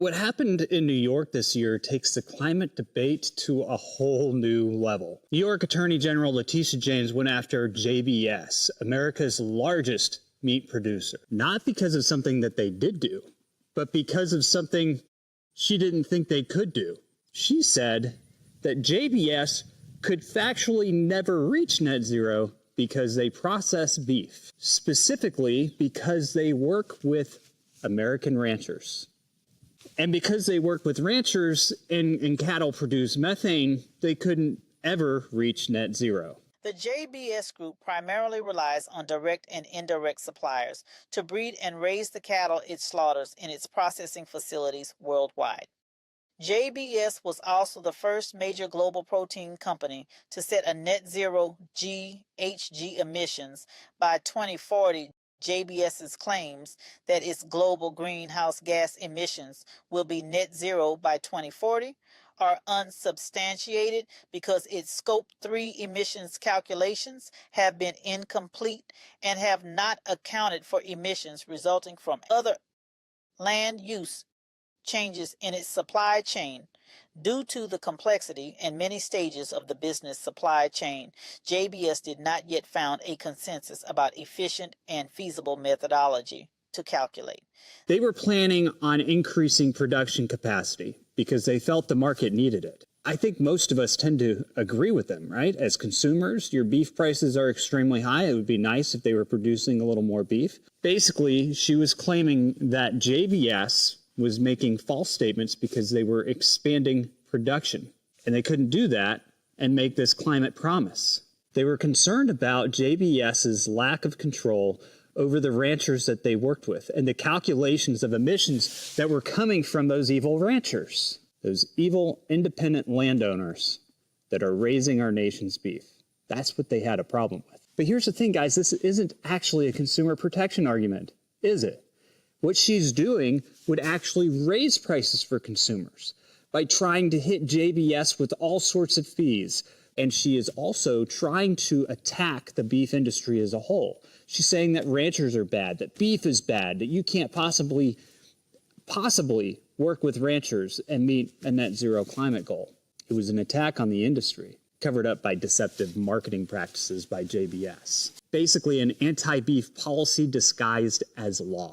What happened in New York this year takes the climate debate to a whole new level. New York Attorney General Letitia James went after JBS, America's largest meat producer, not because of something that they did do, but because of something she didn't think they could do. She said that JBS could factually never reach net zero because they process beef, specifically because they work with American ranchers. And because they work with ranchers and cattle produce methane, they couldn't ever reach net zero. The JBS Group primarily relies on direct and indirect suppliers to breed and raise the cattle it slaughters in its processing facilities worldwide. JBS was also the first major global protein company to set a net zero GHG emissions by 2040. JBS's claims that its global greenhouse gas emissions will be net zero by 2040 are unsubstantiated because its Scope 3 emissions calculations have been incomplete and have not accounted for emissions resulting from other land use changes in its supply chain. Due to the complexity and many stages of the business supply chain, JBS did not yet found a consensus about efficient and feasible methodology to calculate. They were planning on increasing production capacity because they felt the market needed it. I think most of us tend to agree with them, right? As consumers, your beef prices are extremely high. It would be nice if they were producing a little more beef. Basically, she was claiming that JBS was making false statements because they were expanding production, and they couldn't do that and make this climate promise. They were concerned about JBS's lack of control over the ranchers that they worked with and the calculations of emissions that were coming from those evil ranchers, those evil independent landowners that are raising our nation's beef. That's what they had a problem with. But here's the thing, guys, this isn't actually a consumer protection argument, is it? What she's doing would actually raise prices for consumers by trying to hit JBS with all sorts of fees. And she is also trying to attack the beef industry as a whole. She's saying that ranchers are bad, that beef is bad, that you can't possibly work with ranchers and meet a net zero climate goal. It was an attack on the industry, covered up by deceptive marketing practices by JBS. Basically an anti-beef policy disguised as law.